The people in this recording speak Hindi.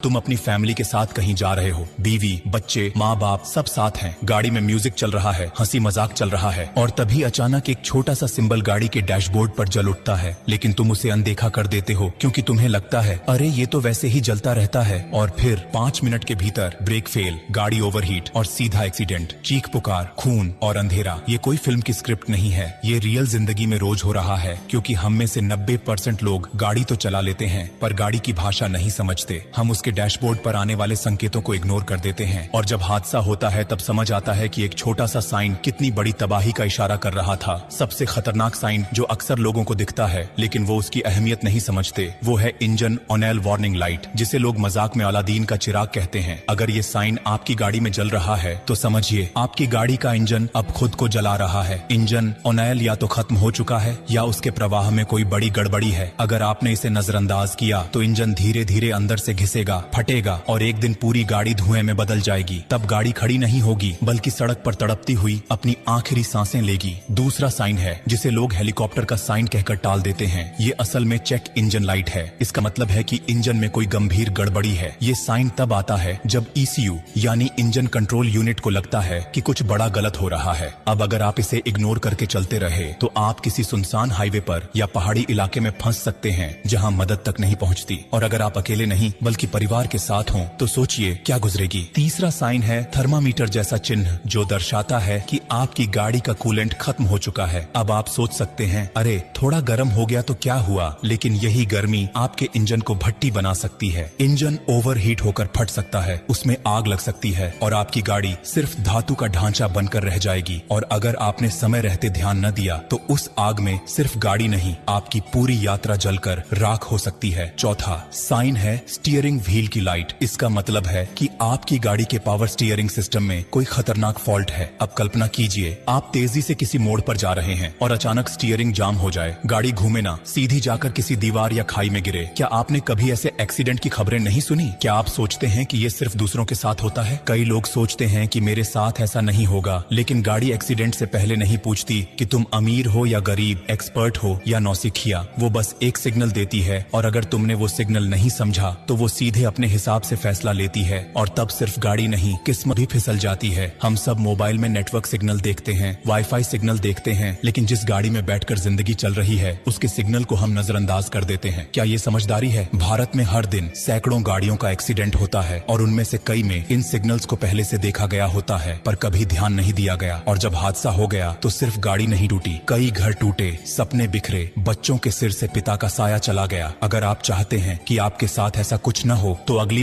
तुम अपनी फैमिली के साथ कहीं जा रहे हो, बीवी, बच्चे, माँ बाप सब साथ हैं, गाड़ी में म्यूजिक चल रहा है, हंसी मजाक चल रहा है, और तभी अचानक एक छोटा सा सिंबल गाड़ी के डैशबोर्ड पर जल उठता है, लेकिन तुम उसे अनदेखा कर देते हो क्योंकि तुम्हें लगता है अरे ये तो वैसे ही जलता रहता है। और फिर 5 मिनट के भीतर ब्रेक फेल, गाड़ी ओवरहीट और सीधा एक्सीडेंट, चीख पुकार, खून और अंधेरा। ये कोई फिल्म की स्क्रिप्ट नहीं है, ये रियल जिंदगी में रोज हो रहा है, क्योंकि हम में से 90% लोग गाड़ी तो चला लेते हैं पर गाड़ी की भाषा नहीं समझते। हम उसके डैशबोर्ड पर आने वाले संकेतों को इग्नोर कर देते हैं, और जब हादसा होता है तब समझ आता है कि एक छोटा सा साइन कितनी बड़ी तबाही का इशारा कर रहा था। सबसे खतरनाक साइन जो अक्सर लोगों को दिखता है लेकिन वो उसकी अहमियत नहीं समझते, वो है इंजन ऑन वार्निंग लाइट, जिसे लोग मजाक में अलादीन का चिराग कहते हैं। अगर ये साइन आपकी गाड़ी में जल रहा है तो समझिए आपकी गाड़ी का इंजन अब खुद को जला रहा है। इंजन ऑन या तो खत्म हो चुका है या उसके प्रवाह में कोई बड़ी गड़बड़ी है। अगर आपने इसे नजरअंदाज किया तो इंजन धीरे धीरे अंदर से घिसेगा, फटेगा और एक दिन पूरी गाड़ी धुएं में बदल जाएगी। तब गाड़ी खड़ी नहीं होगी बल्कि सड़क पर तड़पती हुई अपनी आखिरी सांसें लेगी। दूसरा साइन है जिसे लोग हेलीकॉप्टर का साइन कहकर टाल देते हैं। ये असल में चेक इंजन लाइट है। इसका मतलब है कि इंजन में कोई गंभीर गड़बड़ी है। ये साइन तब आता है जब ECU यानी इंजन कंट्रोल यूनिट को लगता है कि कुछ बड़ा गलत हो रहा है। अब अगर आप इसे इग्नोर करके चलते रहे तो आप किसी सुनसान हाईवे पर या पहाड़ी इलाके में फंस सकते हैं जहां मदद तक नहीं पहुंचती। और अगर आप अकेले नहीं बल्कि परिवार के साथ हों तो सोचिए क्या गुजरेगी। तीसरा साइन है थर्मामीटर जैसा चिन्ह जो दर्शाता है कि आपकी गाड़ी का कूलेंट खत्म हो चुका है। अब आप सोच सकते हैं अरे थोड़ा गर्म हो गया तो क्या हुआ, लेकिन यही गर्मी आपके इंजन को भट्टी बना सकती है। इंजन ओवरहीट होकर फट सकता है, उसमें आग लग सकती है और आपकी गाड़ी सिर्फ धातु का ढांचा बनकर रह जाएगी। और अगर आपने समय रहते ध्यान न दिया तो उस आग में सिर्फ गाड़ी नहीं आपकी पूरी यात्रा जलकर राख हो सकती है। चौथा साइन है स्टीयरिंग व्हील की लाइट। इसका मतलब है कि आपकी गाड़ी के पावर स्टीयरिंग सिस्टम में कोई खतरनाक फॉल्ट है। अब कल्पना कीजिए आप तेजी से किसी मोड़ पर जा रहे हैं और अचानक स्टीयरिंग जाम हो जाए, गाड़ी घूमे ना, सीधी जाकर किसी दीवार या खाई में गिरे। क्या आपने कभी ऐसे एक्सीडेंट की खबरें नहीं सुनी? क्या आप सोचते हैं कि ये सिर्फ दूसरों के साथ होता है? कई लोग सोचते हैं कि मेरे साथ ऐसा नहीं होगा, लेकिन गाड़ी एक्सीडेंट से पहले नहीं पूछती कि तुम अमीर हो या गरीब, एक्सपर्ट हो या नौसिखिया। वो बस एक सिग्नल देती है और अगर तुमने वो सिग्नल नहीं समझा तो वो सीधे अपने हिसाब से फैसला लेती है, और तब सिर्फ गाड़ी नहीं किस्मत भी फिसल जाती है। हम सब मोबाइल में नेटवर्क सिग्नल देखते हैं, वाईफाई सिग्नल देखते हैं, लेकिन जिस गाड़ी में बैठकर जिंदगी चल रही है उसके सिग्नल को हम नजरअंदाज कर देते हैं। क्या ये समझदारी है? भारत में हर दिन सैकड़ों गाड़ियों का एक्सीडेंट होता है और उनमें से कई में इन सिग्नल्स को पहले से देखा गया होता है पर कभी ध्यान नहीं दिया गया। और जब हादसा हो गया तो सिर्फ गाड़ी नहीं टूटी, कई घर टूटे, सपने बिखरे, बच्चों के सिर से पिता का साया चला गया। अगर आप चाहते हैं कि आपके साथ ऐसा कुछ न हो तो अगली